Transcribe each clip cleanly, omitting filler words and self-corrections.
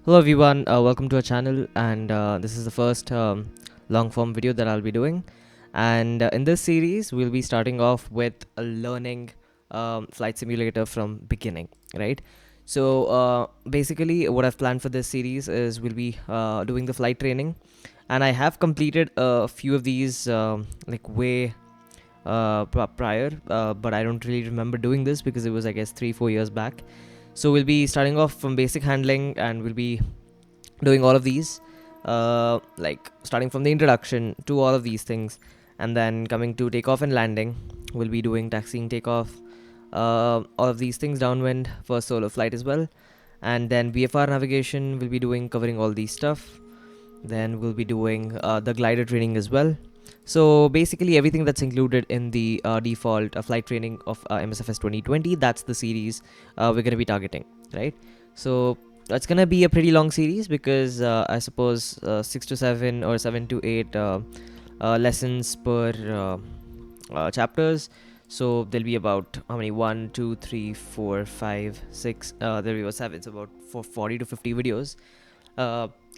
Hello everyone, welcome to our channel, and this is the first long form video that I'll be doing. And in this series we'll be starting off with learning flight simulator from beginning, right? So basically what I've planned for this series is we'll be doing the flight training, and I have completed a few of these like way prior, but I don't really remember doing this because it was, I guess, 3-4 years back. So we'll be starting off from basic handling, and we'll be doing all of these, like starting from the introduction to all of these things, and then coming to takeoff and landing. We'll be doing taxiing, takeoff, all of these things, downwind, first solo flight as well, and then VFR navigation. We'll be doing covering all these stuff. Then we'll be doing the glider training as well. So basically everything that's included in the default flight training of msfs 2020, that's the series we're going to be targeting, right? So it's going to be a pretty long series because I suppose 6 to 7 or 7 to 8 lessons per chapters. So there'll be about how many, 1 2 3 4 5 6, there'll be about 7, so about 40 to 50 videos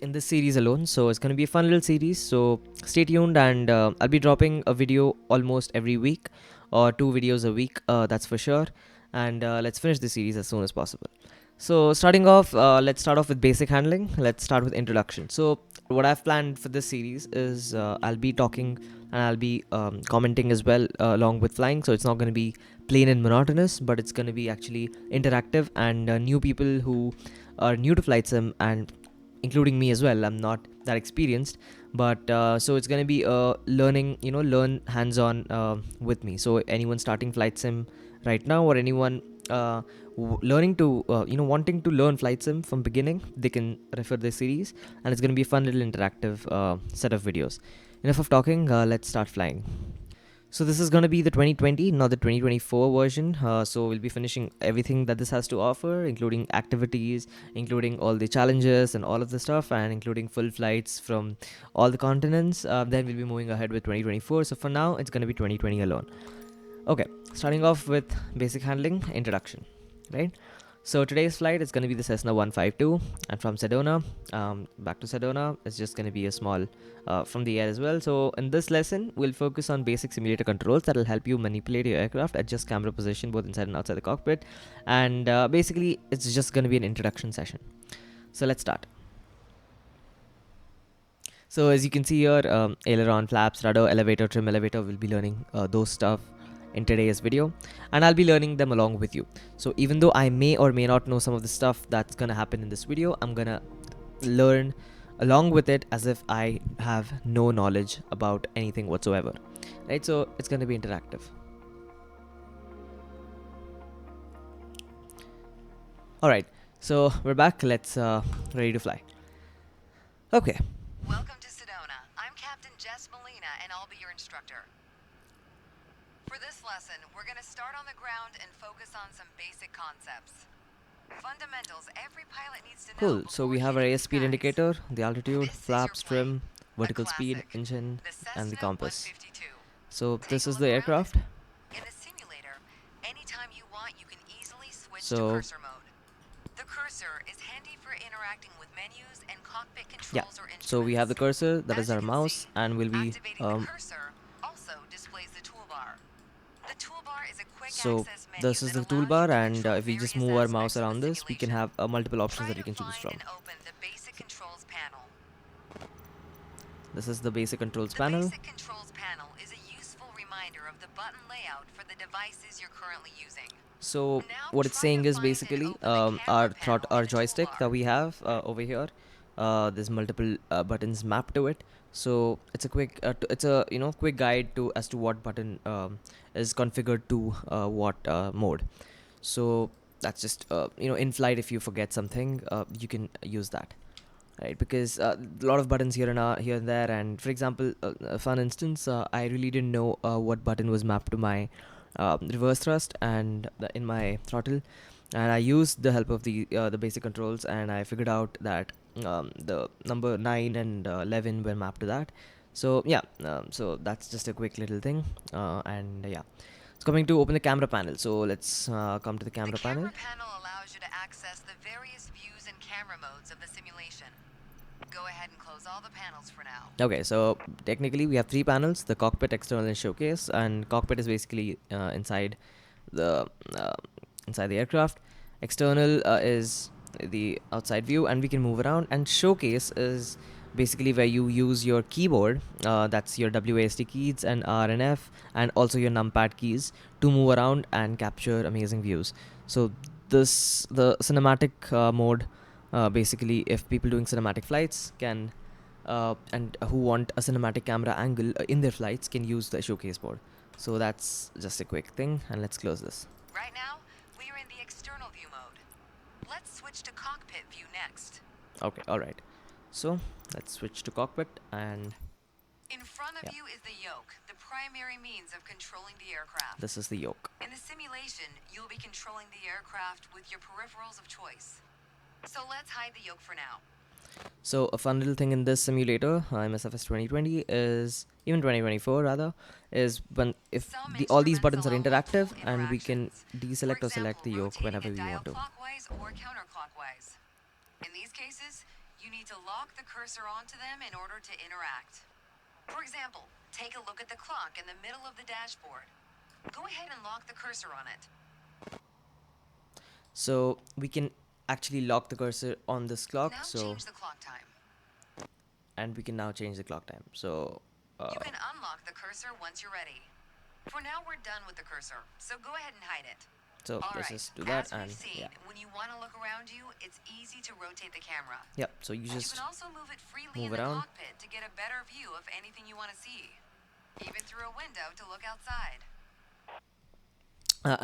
in this series alone. So it's going to be a fun little series, so stay tuned. And I'll be dropping a video almost every week, or 2 videos a week, that's for sure. And let's finish the series as soon as possible. So starting off, let's start off with basic handling. Let's start with introduction. So what I've planned for this series is I'll be talking, and I'll be commenting as well along with flying. So it's not going to be plain and monotonous, but it's going to be actually interactive, and new people who are new to flight sim, and including me as well, I'm not that experienced, but so it's going to be learning, learn hands-on with me. So anyone starting flight sim right now, or anyone learning to wanting to learn flight sim from beginning, they can refer this series, and it's going to be a fun little interactive set of videos. Enough of talking, let's start flying. So this is going to be the 2020, not the 2024 version. So we'll be finishing everything that this has to offer, including activities, including all the challenges and all of the stuff, and including full flights from all the continents. Then we'll be moving ahead with 2024. So for now, it's going to be 2020 alone. Okay, starting off with basic handling, introduction, right? So today's flight is going to be the Cessna 152, and from Sedona back to Sedona, it's just going to be a small from the air as well. So in this lesson, we'll focus on basic simulator controls that will help you manipulate your aircraft, adjust camera position both inside and outside the cockpit, and basically it's just going to be an introduction session. So let's start. So as you can see here, aileron, flaps, rudder, elevator, trim, elevator, we'll be learning those stuff in today's video, and I'll be learning them along with you. So even though I may or may not know some of the stuff that's gonna happen in this video, I'm gonna learn along with it as if I have no knowledge about anything whatsoever, right? So it's gonna be interactive. All right, so we're back. Let's ready to fly. Okay. Welcome to Sedona. I'm Captain Jess Molina, and I'll be your instructor. For this lesson, we're going to start on the ground and focus on some basic concepts. Fundamentals every pilot needs to know. Cool. So we have our airspeed indicator, the altitude, flaps, trim, vertical speed, engine, and the compass. So this is the aircraft. In the simulator, anytime you want, you can easily switch to So cursor mode. The cursor is handy for interacting with menus and cockpit yeah, controls or instruments. so we have the cursor, that is our mouse, and we'll be activating the cursor also displays the toolbar. The toolbar is a quick so access menu this is the that allows you toolbar, to and control if we just various move our mouse aspects of around the this, we can simulation. have multiple options Try that we to can choose find from. and open the basic controls panel. This is the basic controls The panel. basic controls panel is a useful reminder of the button layout for the devices you're currently using. So Now what it's try to saying is find and basically open the camera panel our in the joystick toolbar. that we have over here. There's multiple buttons mapped to it. So it's a quick it's a quick guide to as to what button is configured to what mode. So that's just in flight, if you forget something, you can use that, right? Because a lot of buttons here and there. And for example, a fun instance, I really didn't know what button was mapped to my reverse thrust and in my throttle, and I used the help of the basic controls, and I figured out that the number 9 and 11 were mapped to that. So yeah, so that's just a quick little thing. And yeah, it's coming to open the camera panel. So let's come to the camera panel. The camera panel allows you to access the various views and camera camera modes of the simulation. Go ahead and close all the panels for now. Okay, so technically we have three panels: the cockpit, external, and showcase. And cockpit is basically the uh, inside the aircraft. External is the outside view, and we can move around. And showcase is basically where you use your keyboard, that's your WASD keys and R and F, and also your numpad keys to move around and capture amazing views. So the cinematic mode, basically, if people doing cinematic flights can and who want a cinematic camera angle in their flights can use the showcase mode. So that's just a quick thing, and let's close this. Right now, we are in the external view mode. Let's switch to cockpit view next. Okay, all right. So let's switch to cockpit, and In front of yeah, you is the yoke, the primary means of controlling the aircraft. this is the yoke. In the simulation, you'll be controlling the aircraft with your peripherals of choice. So let's hide the yoke for now. So a fun little thing in this simulator, msfs 2020, is even 2024 rather, is when if Some all these instruments buttons are allow interactive, multiple and we can interactions. deselect For or select example, the yoke rotating whenever a we dial want to. clockwise or counterclockwise. In these cases, you need to lock the cursor onto them in order to interact. For example, take a look at the clock in the middle of the dashboard. Go ahead and lock the cursor on it. So we can actually lock the cursor on this clock. Now So change the clock time. and we can now change the clock time. So You can unlock the cursor once you're ready. For now, we're done with the cursor, so go ahead and hide it. so All let's right, just do that, as we've and seen, yeah, when you want to look around you, it's easy to rotate the camera. yep. So you You just can also move it freely move in the around. cockpit to get a better view of anything you want to see. Even through a window to look outside.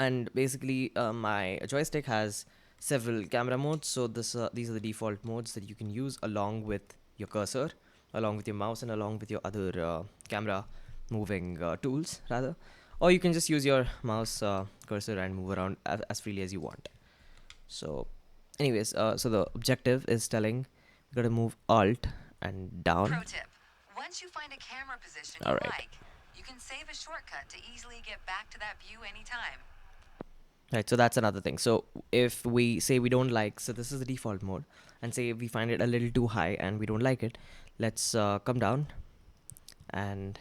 And basically my joystick has several camera modes. So these are the default modes that you can use along with your cursor, along with your mouse, and along with your other camera moving tools rather. Or you can just use your mouse cursor and move around as freely as you want. So anyways, so the objective is telling we gotta move alt and down. Pro tip. Once you find a camera position you All right. like, you can save a shortcut to easily get back to that view anytime. Right, so that's another thing. So if we say we don't like, so this is the default mode, and say we find it a little too high and we don't like it, let's come down, and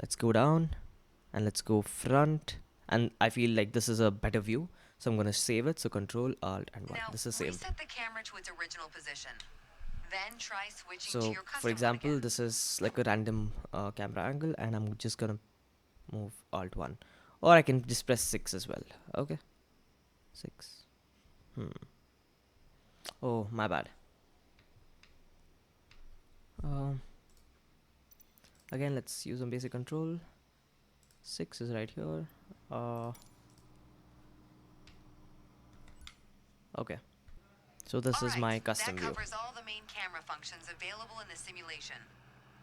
let's go down, and let's go front, and I feel like this is a better view, so I'm gonna save it. So Control Alt and 1. Now, This is saved. reset the camera to its original position. Then try switching to So your custom for one example, again. this is like a random camera angle, and I'm just gonna move Alt 1, or I can just press 6 as well. Okay, 6. Oh, my bad. Again, let's use some basic control. 6 is right here. Okay, so this is Alright, my custom that view. covers all the main camera functions available in the simulation.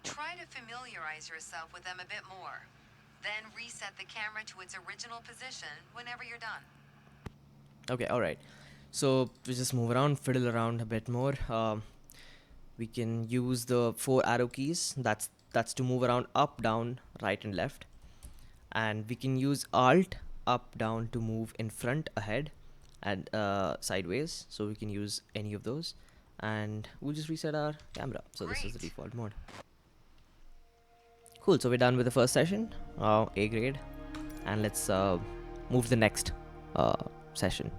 Try to familiarize yourself with them a bit more. Then reset the camera to its original position whenever you're done. Okay, all right. So we just move around, fiddle around a bit more. We can use the 4 arrow keys. That's to move around up, down, right, and left. And we can use Alt up, down to move in front, ahead, and sideways. So we can use any of those, and we'll just reset our camera. So this is the Great. default mode. Cool. So we're done with the first session, A grade, and let's move to the next session.